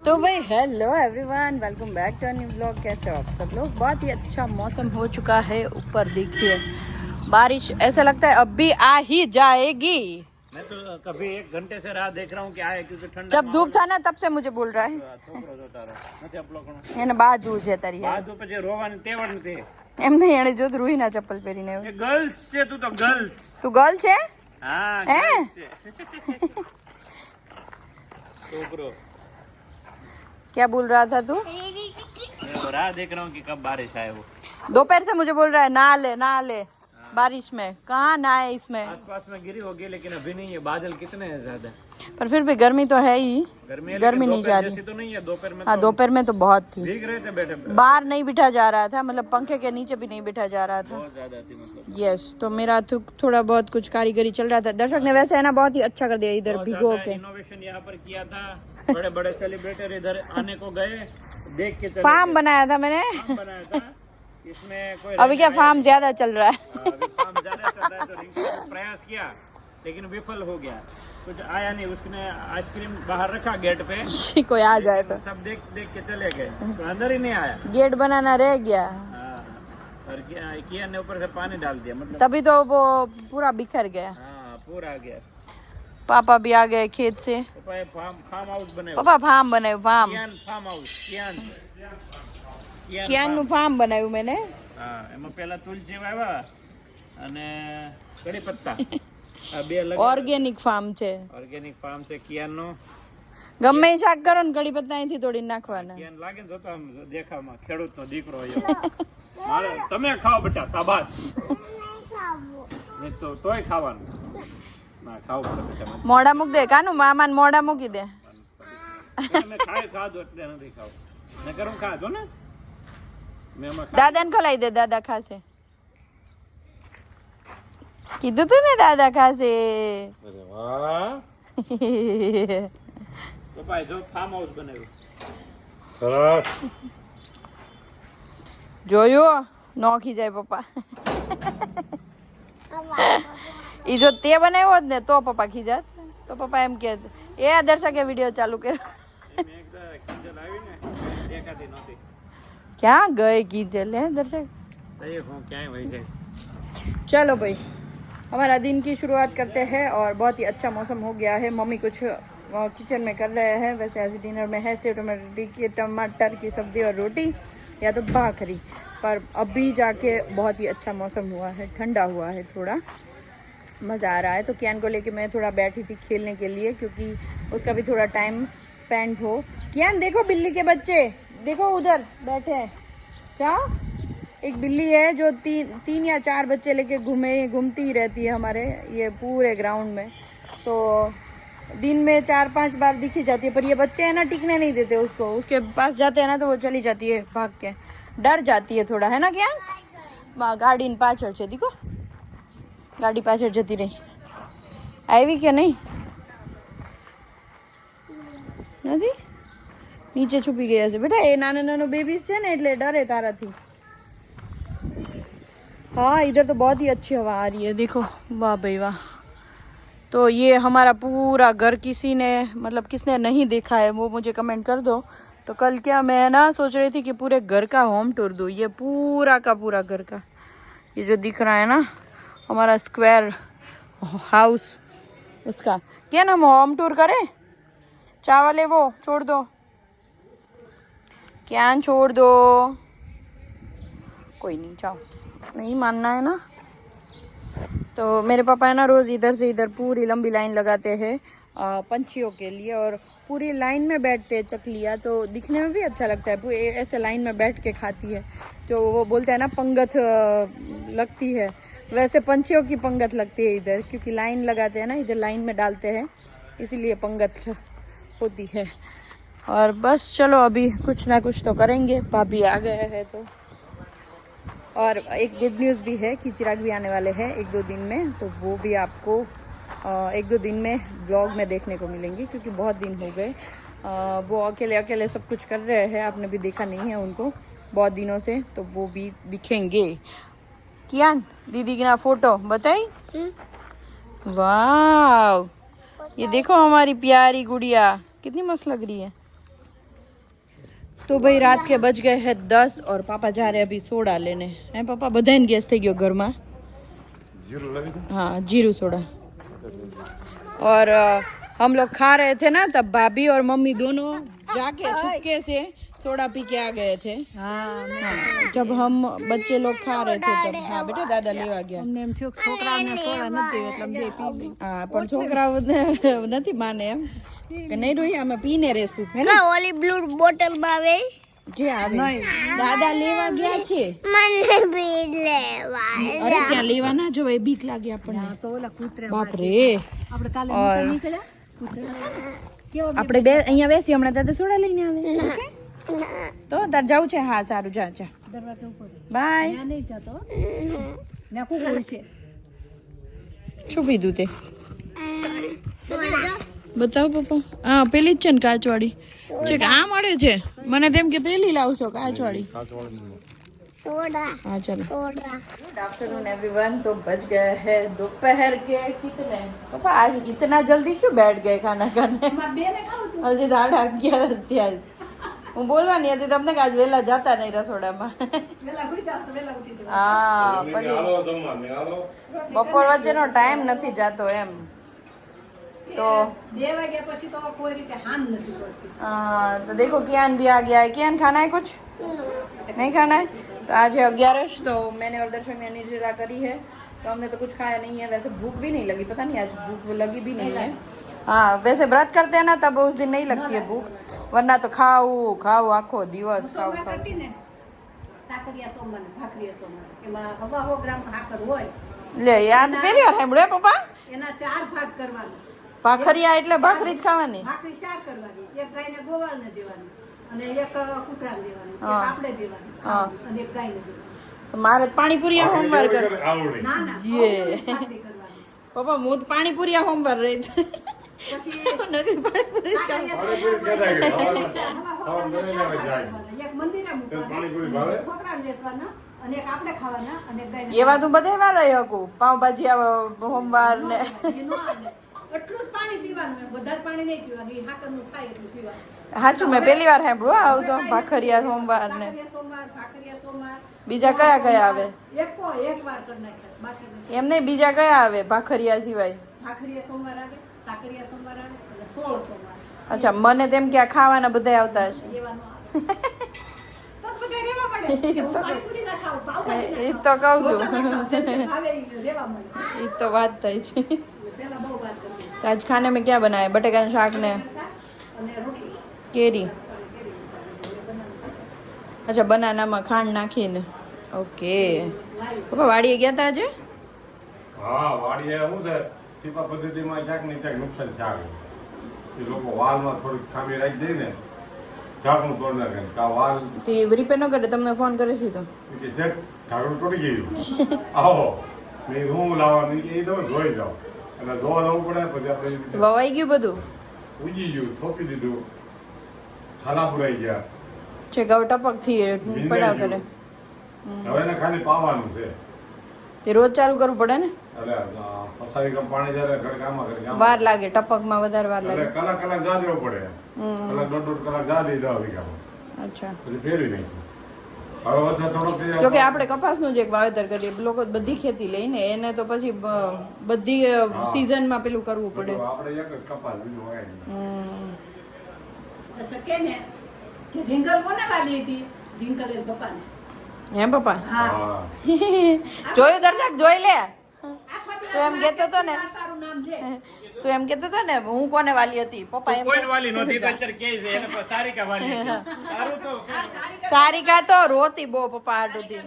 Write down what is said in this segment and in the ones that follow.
तो भाई hello everyone, welcome back to new blog. कैसे हो आप सब लोग? बहुत ही अच्छा मौसम हो चुका है। ऊपर देखिए बारिश, ऐसा लगता है अब भी आ ही जाएगी। मैं तो कभी 1 घंटे से राह देख रहा हूँ कि आए, क्योंकि ठंडा जब धूप था ना तब से मुझे बोल रहा है એને બાજુ છે તારી બાજુ પછી રોવાની તેવડ નથી એમ નહીં, એને જો રૂહી ના ચપ્પલ પહેરીને એ ગર્લ્સ છે, તું તો ગર્લ્સ તું ગર્લ છે હા હે? girls છે છોકરો क्या बोल रहा था तू? मैं तो राह देख रहा हूँ कि कब बारिश आए। वो दोपहर से मुझे बोल रहा है ना ले बारिश में, कहाँ नहाए इसमें। आसपास में गिरी होगी लेकिन अभी नहीं है। बादल कितने हैं ज्यादा, पर फिर भी गर्मी तो है ही। गर्मी नहीं जा रही। तो नहीं है दोपहर में। हाँ दोपहर में तो बहुत थी, भीग रहे थे बैठे, बाहर नहीं बिठा जा रहा था, मतलब पंखे के नीचे भी नहीं बिठा जा रहा था। बहुत ज्यादा थी मतलब। यस, तो मेरा थोड़ा बहुत कुछ कारीगरी चल रहा था। दर्शक ने वैसे है ना बहुत ही अच्छा कर दिया इधर भिगो के। इनोवेशन यहाँ पर किया था। बड़े बड़े सेलिब्रिटी इधर आने को गए, देख के चले फार्म बनाया था मैंने। बनाया था। इसमें कोई अभी क्या फार्म ज्यादा चल रहा है। अभी काम ज्यादा चल रहा है, तो रिंकू ने प्रयास किया लेकिन विफल हो गया, कुछ आया नहीं। उसने आइसक्रीम बाहर रखा गेट पे, कोई आ जाए तो। सब देख के चले गए, तो अंदर ही नहीं आया। गेट बनाना रह गया, हाँ, और किया ने ऊपर से पानी डाल दिया, मतलब तभी तो वो पूरा बिखर गया। हाँ पूरा गया। पापा भी आ गए खेत से। फार्म हाउस बने, पापा फार्म बनाए, फार्म फार्म हाउस ક્યાંનું ફાર્મ બનાવ્યું मैंने। હા, એમાં પહેલા તુલસી વાવ્યા અને કડી પત્તા, આ બે અલગ ઓર્ગેનિક ફાર્મ છે। ઓર્ગેનિક ફાર્મ છે કિયાનો। ગમે એ શાક કરો ને કડી પત્તા અહીંથી તોડી નાખવાના। કિયાન લાગે ને જોતા આમ દેખાવમાં ખેડૂતનો દીકરો એવો। મારે તમે ખાઓ બેટા, શાબાશ। નહીં તો તોય ખાવાનું ના, ખાવ પડે બેટા। મોઢા મૂક દે કાનું, મામાને મોઢા મૂકી દે। મેં ખાધું એટલે નથી ખાવ, નકર હું ખાધો ને। દાદાને ખલાઈ દે, દાદા ખાશે। કીધું તું ને દાદા ખાશે। અરે વાહ પપ્પાએ જો ફાર્મ હાઉસ બનાવ્યું, સરસ જોયું, નોખી જાય પપ્પા। ઈ જો તે બનાવ્યો હોત ને તો પપ્પા ખીજાત, તો પપ્પા એમ કહે એ દર્શકે વિડીયો ચાલુ કર્યો। મેં એકદા કિંજલ આવી ને દેખાતી નહોતી, क्या गए कीजल है दर्शक। तो ये હું ક્યાંય વહી જાય। चलो भाई, हमारा दिन की शुरुआत करते हैं। और बहुत ही अच्छा मौसम हो गया है। मम्मी कुछ किचन में कर रहे हैं। वैसे आज डिनर में है सेव टमाटर की सब्ज़ी और रोटी या तो भाखरी। पर अभी जाके बहुत ही अच्छा मौसम हुआ है, ठंडा हुआ है, थोड़ा मज़ा आ रहा है। तो कियान को लेके मैं थोड़ा बैठी थी खेलने के लिए, क्योंकि उसका भी थोड़ा टाइम स्पेंड हो। कियान देखो बिल्ली के बच्चे, देखो उधर बैठे हैं। जाओ, एक बिल्ली है जो तीन या चार बच्चे लेके घूमती ही रहती है हमारे ये पूरे ग्राउंड में। तो दिन में 4-5 बार दिखी जाती है, पर ये बच्चे हैं ना टिकने नहीं देते उसको। उसके पास जाते हैं ना तो वो चली जाती है भाग के, डर जाती है थोड़ा, है ना क्या। गाड़ी पाछળ છે, देखो गाड़ी पाछળ જતી રહી। આવી કે નહીં? નથી, નીચે છુપી ગયા છે બેટા। એ નાનો બેબીઝ છે ને એટલે ડરે તારાથી। हाँ, इधर तो बहुत ही अच्छी हवा आ रही है, देखो, वाह भाई वाह। तो ये हमारा पूरा घर किसी ने, मतलब किसने नहीं देखा है वो मुझे कमेंट कर दो। तो कल क्या मैं ना सोच रही थी कि पूरे घर का होम टूर दूँ। ये पूरा का पूरा घर का, ये जो दिख रहा है ना हमारा स्क्वायर हाउस, उसका क्या ना हम होम टूर करें। चावल है वो छोड़ दो, क्या छोड़ दो, कोई नहीं, जाओ, नहीं मानना है ना। तो मेरे पापा है ना रोज़ इधर से इधर पूरी लंबी लाइन लगाते हैं पंछियों के लिए, और पूरी लाइन में बैठते हैं चकलियाँ। तो दिखने में भी अच्छा लगता है, ऐसे लाइन में बैठ के खाती है। जो वो बोलते हैं ना पंगत लगती है, वैसे पंछियों की पंगत लगती है इधर, क्योंकि लाइन लगाते हैं ना इधर, लाइन में डालते हैं, इसीलिए पंगत होती है। और बस चलो अभी कुछ ना कुछ तो करेंगे, भाभी आ गए हैं तो। और एक गुड न्यूज़ भी है कि चिराग भी आने वाले हैं 1-2 दिन में, तो वो भी आपको 1-2 दिन में ब्लॉग में देखने को मिलेंगे, क्योंकि बहुत दिन हो गए। वो अकेले सब कुछ कर रहे हैं, आपने भी देखा नहीं है उनको बहुत दिनों से, तो वो भी दिखेंगे। कियान दीदी की ना फोटो बताई, वाह, ये देखो हमारी प्यारी गुड़िया कितनी मस्त लग रही है। तो भाई रात के बज गए हैं 10 और पापा जा रहे हैं अभी सोडा लेने हैं पापा बधाई गैस થઈ ગયો ઘરમાં हाँ जीरू सोडा और हम लोग खा रहे थे ना तब भाभी और मम्मी दोनों जाके चुपके से सोडा पी के आ गए थे हाँ, जब हम बच्चे लोग खा रहे थे तब हाँ बेटा दादा लेवा गया हाँ पण छोकराओ નથી માને એમ કે નહીં રોઈ અમે પીને રહેશું હે ને ઓલી બ્લુ બોટલ માં આવે જે આવે દાદા લેવા ગયા છે મને બી લેવા અરે ત્યાં લેવા ના જવાય બીક લાગે આપણને તો ઓલા કૂતરા બાપ રે આપણે કાલે નતા નીકળ્યા કૂતરા આપણે બે અહીંયા બેસી હમણાં દાદા સોડા લઈને આવે ઓકે તો તાર જાવું છે હા સારું જા જા દરવાજા ઉપર બાય ત્યાં નહીં જાતો ના કો હોય છે શું પીધું તે બતાવો પપ્પા હા પેલી જ છે ને કાચવાળી છે કે આ મળે છે મને તેમ કે પેલી લાવશો કાચવાળી सोडा हाँ चलो सोडा गुड आफ्टरनून एवरीवन तो बज गए हैं दोपहर के कितने पापा आज इतना जल्दी क्यों बैठ गए खाना खाने હજી 11:30 થયા હું બોલવાની હતી તમને કે આજ વહેલા જતા નહીં રસોડામાં હા પછી બપોર વચ્ચેનો ટાઈમ નથી જાતો એમ तो 2 વાગ્યા પછી તો કોઈ રીતે હાન નથી પડતી तो देखो कियान भी आ गया है कियान खाना है कुछ नहीं खाना है तो आज है 11 तो मैंने और दर्शक ने निर्जला करी है तो हमने तो कुछ खाया नहीं है वैसे भूख भी नहीं लगी पता नहीं आज भूख लगी भी नहीं है हाँ वैसे व्रत करते हैं ना तब उस दिन नहीं लगती है भूख वरना तो खाओ खाओ आखो दिवस खाओ ले यार पहली વાર સાંભળ્યો પપ્પા એના 4 ભાગ કરવાના ભાખરિયા એટલે ભાખરી જ ખાવાની ભાખરી શાક કરવાની એક ગાયને ગોવાળને દેવાની અને એક કૂતરાને દેવાની એક આપણે દેવાની અને એક ગાયને દેવાની તો મારે પાણીપુરિયા હોમવાર કર ના ના યે ભાખરી કરવાની પપ્પા હું તો પાણીપુરિયા હોમવાર રહી પછી નગરી પાણીપુરી એક મંદિરે મૂકવાના છોકરાને લેસવાના અને એક આપણે ખાવાના અને એક ગાયને એવા તું બધા વાર રહી શકું પાવભાજી હોમવાર ને એટલું જ પાણી પીવાનું વધારે પાણી નહીં પીવાનું એ હાકરનું થાય એટલું પીવાનું સાચું મેં પહેલી વાર સાંભળ્યું આવું તો ભાખરિયા સોમવાર ને સોમવાર ભાખરિયા સોમવાર બીજા કયા કયા આવે એક વાર કરી નાખ્યા બાકી એમ નહીં બીજા કયા આવે ભાખરિયા સિવાય ભાખરિયા સોમવાર આવે સાકરિયા સોમવાર આવે અને 16 સોમવાર અચ્છા મને તેમ કે આ ખાવાના બધા આવતા હશે એવાનું આવે તો બધા રેવા પડે હું પાણીપુરી ના ખાવ પાવભાજી એ તો કહું છું ભાવે ઈ રેવા મળે એ તો વાત થઈ છે પહેલા બહુ વાત કરી तो आज खाने में क्या बनाया बटेका शाक ने અને રોટલી केरी अच्छा बनाना में खांड नाखीने ओके पप्पा वाड़ी गया था आज હા વાડીએ શું છે ટીપા પદ્ધતિમાં ક્યાંક ને ક્યાંક નુકસાન થાય એ લોકો વાલમાં થોડીક ખામી રાખી દે ને ઢાંકણું તોડ નાખે કા વાલ તે રિપેર ન કરે તમને ફોન કરે છે તો કે સેટ ઢાંકણું તોડી ગયું આવો નહીં હું લાવવાનું કે એ તમે જોઈ જાઓ અને જોવા જવું પડે પછી આપણે વવાઈ ગયું બધું ઉજી ગયું થોપી દીધું છાલા પુરાઈ ગયા છે ગવ ટપક થી પડાવ કરે હવે એને ખાલી પાવાનું છે તે રોજ ચાલુ કરવું પડે ને એટલે પસારી કમ પાણી જ્યારે ઘડકામાં ઘડકામાં વાર લાગે ટપકમાં વધારે વાર એટલે લાગે કલાક જા દેવો પડે કલાક દોઢ કલાક જા દઈ 10 વીઘામાં અચ્છા પછી ફેરવી નાખ્યું હવે વરસાદ થોડોક જો કે આપણે કપાસનું જ એક વાવેતર કરીએ લોકો બધી ખેતી લઈને એને તો પછી બધી સીઝનમાં પેલું કરવું પડે આપણે એક જ કપાસ બીજું હોય નહીં. અચ્છા કે ને કે ઢીંગલ કોને વાલી હતી ઢીંગલ એ પપ્પાને હે પપ્પા હા હા જોયું દર્શક જોઈ લે આખો દિવસ તો એમ કહેતો હતો ને તારું નામ લે તું એમ કહેતો હતો ને હું કોને વાલી હતી પપ્પા એમ કોઈ વાલી નહોતી તો અત્યારે કે છે એને પણ સારિકા વાલી હતી. તારું તો સારિકા તો રોતી બહુ પપ્પા હાટુથી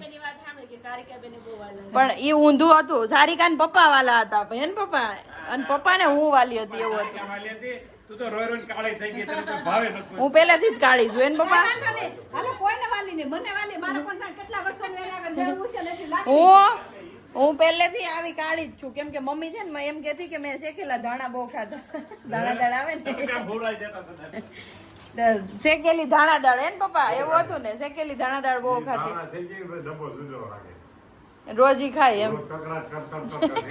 પણ એ ઊંધું હતું સારિકા ને પપ્પા વાલા હતા બેન પપ્પા અને પપ્પા ને હું વાલી હતી એવું હતું સારિકા વાલી હતી. તું તો રોઈ રોઈને કાળી થઈ ગઈ તને તો ભાવે નથી. હું પહેલેથી જ કાઢી છું એને પપ્પા વાંધો નહીં હાલે કોઈને વાલી નહીં મને વાલી મારા પણ કેટલા વર્ષોની એના આગળ જેવું છે ને એટલી લાગે હું પહેલેથી આવી કાઢી જ છું કેમ કે મમ્મી છે ને એમ કહેતી કે મેં શેકેલા ધાણા બહુ ખાધા દાણા દાળ આવે ને કાં ભૂલાઈ જતા બધા. શેકેલી ધાણા દાળ હે ને પપ્પા એવું હતું ને શેકેલી ધાણા દાળ બહુ ખાતી દાણા થઈ ગઈ પછી ડબ્બો જુદો રાખે રોજ ઈ ખાય એમ રોજ કકડાટ કરતા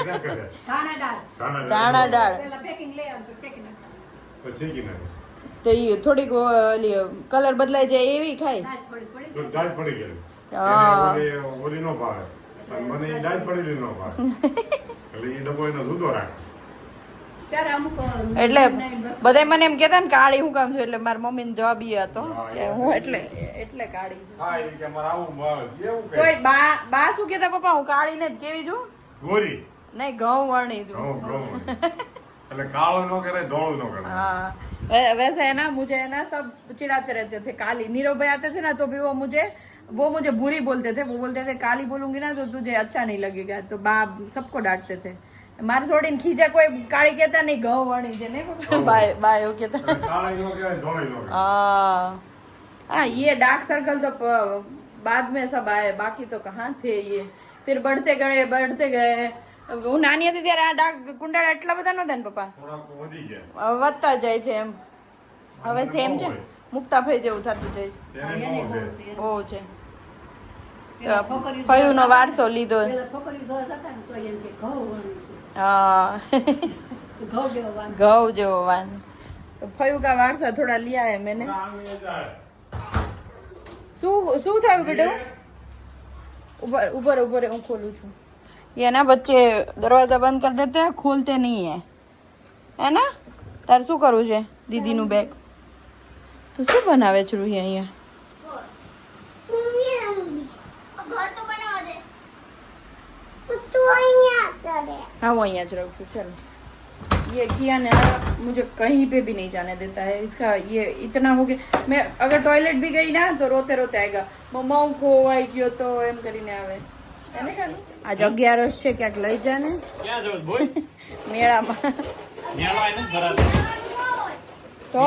હીરા કરે ધાણા દાળ દાણા દાણા દાળ પેલા પેકિંગ લઈ આવ તો શેકી નાખ પછી શેકી નાખે તો એ થોડીક કલર બદલાઈ જાય એવી ખાય. છાશ થોડી પડી તો દાજ પડી ગઈ હા. એને ઓલી નો ભાવે અને મને એ દાજ પડી નો ભાવે એટલે એ ડબ્બો એનો જુદો રાખે. ત્યારે અમુક એટલે નવીન વસ્તુ- બધા મને એમ કહેતા ને કાળી હું કામ છું, એટલે મારા મમ્મીનો જવાબ ઈ હતો કે હું એટલે કાળી છું. હા એ કે મારે આવું એવું કે તોય બા શું કહેતા પપ્પા હું કાળી ને જ કેવી છું ગોરી નહીં ઘઉં વર્ણી છું. એટલે કાળો નો કરે ધોળું નો કરે. हाँ वैसे है ना मुझे है ना सब चिढ़ाते रहते थे काली. नीरव भाई आते थे ना तो भी वो मुझे बुरी बोलते थे. वो बोलते थे काली बोलूंगी ना तो तुझे अच्छा नहीं लगेगा. तो बा सबको डांटते थे. मारे छोड़ीने खींचा कोई काली कहता नहीं घઉં વણી છે નહીં પપ્પા બા એવું કહેતા. એટલે કાળા નો કહેવાય ધોળી નો કહેવાય. हाँ ये डार्क सर्कल तो बाद में सब आए, बाकी तो कहाँ थे ये. फिर बढ़ते गए. હું નાની હતી ત્યારે આ ડાર્ક કુંડાળા એટલા બધા નહોતા ને પપ્પા, થોડાક વધી જાય વધતા જાય છે એમ. હવે સેમ છે મુક્તા ભાઈ જેવું થતું જાય તેને એને બહુ બહુ છે. છે. બહુ છે. પેલા છોકરીઓ ફયુનો વારસો લીધો. પેલા છોકરીઓ જોવા જતા ને તો એમ કે ઘઉં વણી છે હા ઘઉં જેવો વાંક. ઘઉં જેવો વાન. તો ફયુ કા વારસા થોડા लिया है मैंने. આંગળીએ જાય. શું થયું બેટો? ऊपर હું ખોલું છું. ये ना बच्चे दरवाजा બંધ कर देते हैं, खोलते नहीं है, है ना? તારે શું કરવું છે દીદીનું બેગ? તો શું બનાવે છે રૂહી અહીંયા? ઘર તો બનાવવા દે તું અહીંયા કરે. हाँ वो यहाँ रहूँ છું. चलो ये किया ना मुझे कहीं पे भी नहीं जाने देता है. इसका ये इतना हो गया, मैं अगर टॉयलेट भी गई ना तो रोते रोते आएगा मम्मा હું ખોવાઈ ગયો તો એમ કરીને આવે. એને કાઢું આજ 11 છે, ક્યાંક લઈ જાને ક્યાં જવું બોલ મેળામાં. મેળો આઈને ભરાતો તો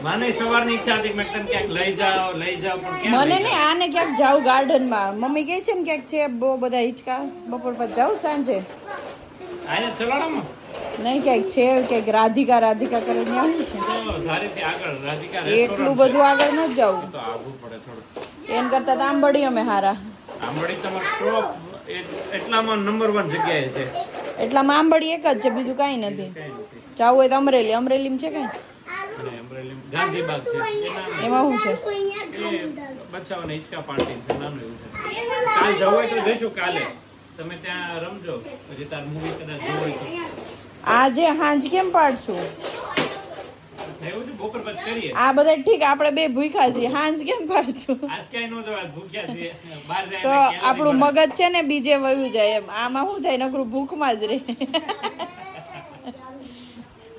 માને સવારની ઈચ્છા હતી કે મેં તને ક્યાંક લઈ જાઓ પણ ક્યાં મને લઈ ને આને ક્યાંક જાવ ગાર્ડનમાં. મમ્મી કહે છે ને ક્યાંક છે બહુ બધા હિંચકા, બપોર પછી જાવ સાંજે. જાઓ? આને ચલાડોમાં નહીં ક્યાંક છે, ક્યાંક રાધિકા કરે ત્યાં શું છે? તો સારીથી આગળ રાધિકા એટલું રેસ્ટોરન્ટ બધું આગળ ન જવું. તો આવવું પડે થોડું. એમ કરતા તો આંબડી અમે હારા. આંબડી તમારો ટોપ એટલામાં નંબર 1 જગ્યાએ છે. એટલામાં આંબડી એક જ છે, બીજું કાંઈ નથી. કઈ નથી. જાવું હોય તો અમરેલીમાં છે કઈ? અને અમરેલી ગાંધીબાગ છે એમાં શું છે? એ બચ્ચાઓને હિંચકા પાર્ટી છે, નાનું એવું છે. કાલ જવું હોય તો જઈશું કાલે. તમે ત્યાં રમજો, પછી તાર મૂવી કદાચ જોવું હોય તો. આજે હાંજ કેમ પાડશું? એવું છે બપોર પછી કરીએ. આ બધા ઠીક, આપણે બે ભૂખ્યા છીએ, હાંજ કેમ પાડશું? આજ ક્યાંય ન જવાય, ભૂખ્યા છીએ. બહાર જાય તો એટલે calorie આપણું મળે. મગજ છે ને બીજે વયું જાય એમ. આમાં શું થાય, નકરું ભૂખમાં જ રહે.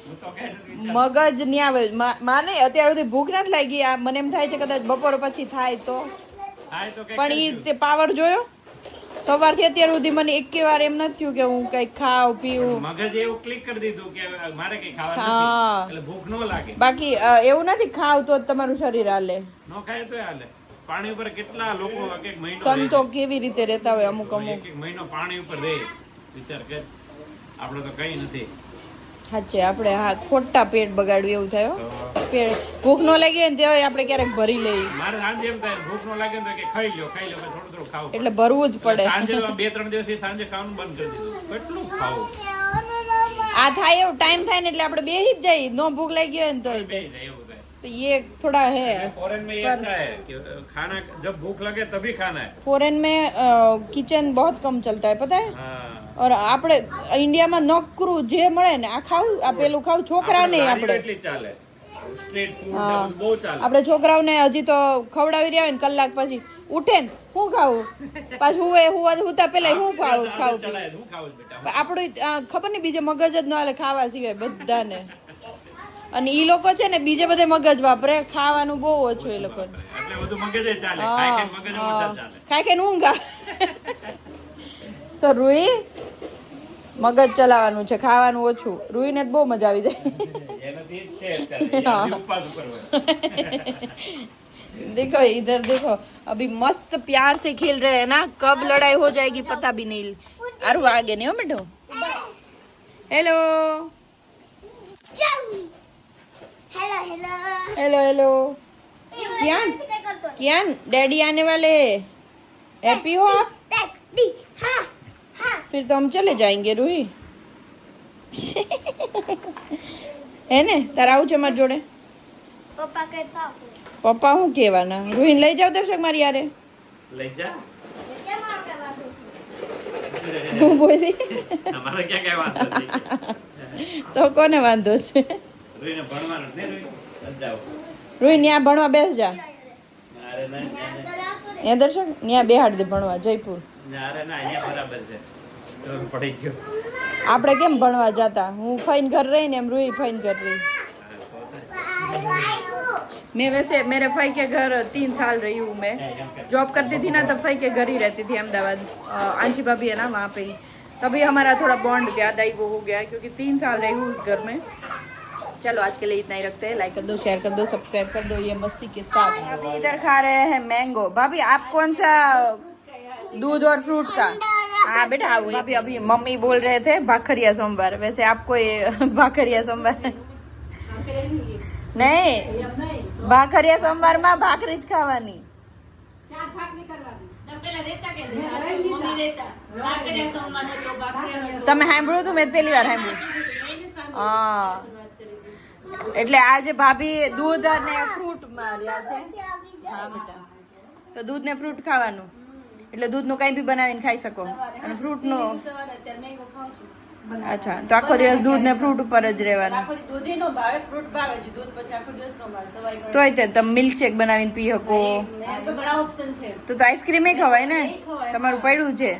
હું તો કઈ નથી વિચારતો. મગજ ન્યા આવે. માને અત્યાર સુધી ભૂખ નથી લાગી. આ મને એમ થાય છે કદાચ બપોર પછી થાય તો. થાય તો કંઈક પણ ઈ કરીશું. તે પાવર જોયો સવારથી અત્યાર સુધી મને એક વાર એમ નથી થયું કે હું કઈ ખાવ પીવું. મગજે એવું ક્લિક કરી દીધું કે મારે કઈ ખાવા હા. નથી, એટલે ભૂખ ન લાગે. બાકી એવું નથી ખાવ તો જ તમારું શરીર હાલે. ન ખાય તો હાલે. પાણી ઉપર કેટલા લોકો એક એક મહિનો સંતો રહે કેવી રીતે રહેતા હોય અમુક છે. અમુક. એક એક મહિનો પાણી ઉપર રહે. વિચાર કર, આપણે તો કઈ નથી. સાચે આપણે હા ખોટા પેટ બગાડ્યું એવું થાય હો. તો પેટ ભૂખ ન લાગી હોય ને તેવાય આપણે ક્યારેક ભરી લઈએ, મારે સાંજે એમ થાય ભૂખ ન લાગે ને તો કે ખાઈ લ્યો પછી થોડું થોડું ખાવું. એટલે ભરવું જ પડે. સાંજે 2-3 દિવસથી સાંજે ખાવાનું બંધ કરી દીધું. કેટલું ખાવું? આ થાય એવું ટાઈમ થાય ને એટલે આપણે બેહી જ જાય. નો ભૂખ લાગી હોય ને તો બેસી જાય એવું થાય. तो ये थोड़ा है फॉरेन में ये अच्छा है कि खाना जब भूख लगे तभी खाना है. फॉरेन में किचन बहुत कम चलता है पता है. हाँ. और આપણે ઇન્ડિયામાં નકરું જે મળે ને આ ખાવું, આ પેલું ખાવું. છોકરા નહીં લારી આપણે કેટલી ચાલે સ્ટ્રીટ ફૂડ બહુ ચાલે. આપણે છોકરાઓને હજી તો ખવડાવી રહ્યા હોય ને કલાક પછી ઉઠે ને હું ખાવું, પાછું હુતા પેલા હું ખાવું ચડાય હું ખાવું છું બેટા. આપણું ખબર નહીં બીજે મગજ જ ન હાલે ખાવા સિવાય બધાને. અને ઈ લોકો છે ને બીજે બધે મગજ વાપરે, ખાવાનું બહુ ઓછું એ લોકો. એટલે બધું મગજે ચાલે, ખાઈ ખાઈને મગજ ઓછા ચાલે. ખાઈ ખાઈને ઊંઘ આવે. તો રૂહી મગજ ચલાવવાનું છે, ખાવાનું ઓછું. રૂહીને જ બહુ મજા આવી જાય. એનાથી જ છે અત્યારે. એ ઉપવાસ ઉપર હોય. देखो इधर देखो, अभी मस्त प्यार से खेल रहे हैं ना. कब लड़ाई हो जाएगी पता भी नहीं. अरु आगे नहीं हो बेटो. Hello hello hello hello hello. कियान कियान डैडी आने वाले हैं. हैप्पी हो आप? दी हाँ हाँ फिर तो हम चले जाएंगे रूही. હે ને તારે આવું છે મારી જોડે? પપ્પા કહેતા પપ્પા શું કહેવાના? રોહિન લઈ જાવ દર્શક મારી યારે. લઈ જા. કેમ મારો કહેવાનું હું બોલી અમારે ક્યાં કઈ વાંધો નથી. તો કોને વાંધો છે? રોઈને ભણવાનું જ ને રોઈ. સમજાવો. રોહિન ત્યાં ભણવા બેસ જા. અરે ના ત્યાં દર્શક ત્યાં બેહાડ દે ભણવા જયપુર. અરે ના અહીંયા બરાબર છે. પડી ગયો. આપણે કેમ ભણવા જાતા? હું ફાઈન ઘર રહી ને એમ રૂહી ફાઈન ઘર रही. मैं वैसे मेरे फाई के घर 3 साल रही हूँ. मैं जॉब करती थी ना तब फाई के घर ही रहती थी अहमदाबाद. आंची भाभी है ना वहाँ पे ही. तभी हमारा थोड़ा बॉन्ड ज़्यादा ही वो हो गया है क्योंकि 3 साल रही हूँ उस घर में. चलो आज के लिए इतना ही रखते हैं. लाइक कर दो, शेयर कर दो, सब्सक्राइब कर दो ये मस्ती के साथ. अभी इधर खा रहे हैं मैंगो. भाभी आप कौन सा दूध और फ्रूट का? हाँ बेटा आओ. भाभी अभी मम्मी बोल रहे थे भाखरिया सोमवार. वैसे आपको ये भाखरिया सोमवार नहीं, ભાખરિયા સોમવારમાં ભાખરી જ ખાવાની. 4 ભાખરી કરવાની. તમે સાંભળ્યું તું? મેં પહેલી વાર સાંભળ્યું. હા એટલે આજે ભાભી દૂધ અને ફ્રૂટ માર્યા છે. હા બેટા, તો દૂધ ને ફ્રૂટ ખાવાનું એટલે દૂધનું કંઈ બી બનાવીને ખાઈ શકો અને ફ્રૂટનું. અચ્છા, તો આખો દિવસ દૂધ ને ફ્રૂટ ઉપર જ રહેવાનું. તોય તે તમે મિલ્કશેક બનાવીને પી શકો. તો આઈસ્ક્રીમ ખવાય ને? તમારું પડ્યું છે.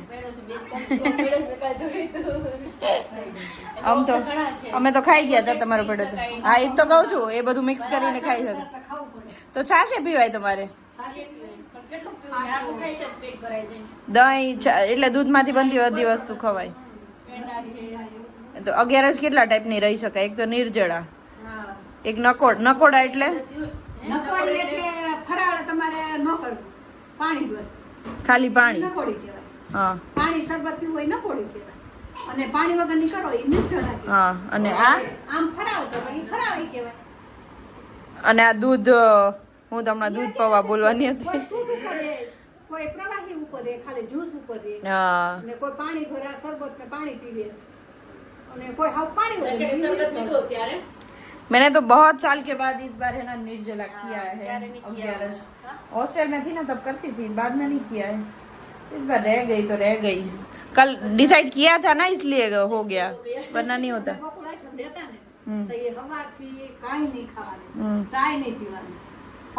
આમ તો અમે તો ખાઈ ગયા હતા તમારું પડ્યું તો. હા એ તો કહું છું, એ બધું મિક્સ કરીને ખાઈ શકો. તો છાશે પીવાય તમારે? દહીં એટલે દૂધમાંથી બનતી બધી વસ્તુ ખવાય. તો 11 કેટલા ટાઈપની રહી શકાય? એક તો નિર્જળા, એક નકોડા એટલે નકોડી એટલે ફરાળ તમારે ન કરવું, પાણી ભર ખાલી પાણી. નકોડી કહેવાય. હા પાણી શરબત પીવું હોય નકોડી કહેવાય. અને પાણી વગર ની કરો એ નિર્જળા કહેવાય. હા. અને આ આમ ફરાળ કરો એ ફરાળ કહેવાય. અને આ દૂધ, હું તો હમણાં દૂધ પૌવા બોલવાની હતી. કોઈ દૂધ ઉપર રહે, કોઈ પ્રવાહી ઉપર રહે, ખાલી જ્યુસ ઉપર રહે. હા અને કોઈ પાણી ભરે શરબત ને પાણી પીવે અને કોઈ હાવ પાણી વગર. मैंने तो बहुत साल के बाद इस बार है ना निर्जला किया है. 11 हॉस्टल में थी ना तब करती थी, बाद में नहीं किया है. इस बार रह गई तो रह गई. कल डिसाइड किया था ना इसलिए हो गया, वरना नहीं होता. બપોર આઠમ દેતા ને તો એ સવારથી કાંઈ નહીં ખાવાનું, ચાય નહીં પીવાની,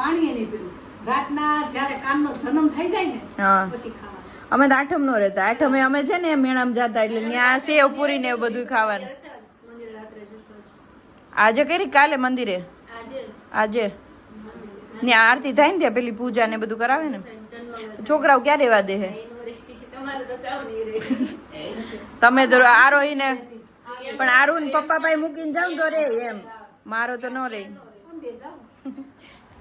પાણી નહીં પીવું. રાતના જ્યારે કાનનો જન્મ થઈ જાય ને હા પછી ખાવાનું. અમે તો આઠમ નો રહેતા. આઠમે અમે છે ને મેળામાં જતા એટલે ત્યાં સેવ પૂરી ને એવું બધું ખાવાનું. મંદિરે રાત્રે જશું. આજે કરી કાલે મંદિરે? આજે ત્યાં આરતી થાય ને ત્યાં પેલી પૂજા ને બધું કરાવે ને. છોકરાઓ ક્યાં રહેવા દે હે? તમે તો આરોહી ને પણ આરુ ને પપ્પા ભાઈ મૂકીને જાવ તો રે એમ. મારો તો ન રે.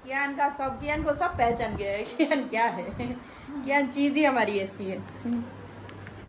कियान का सब, कियान को सब पहचान गया है कियान क्या है. कियान चीज ही हमारी ऐसी है.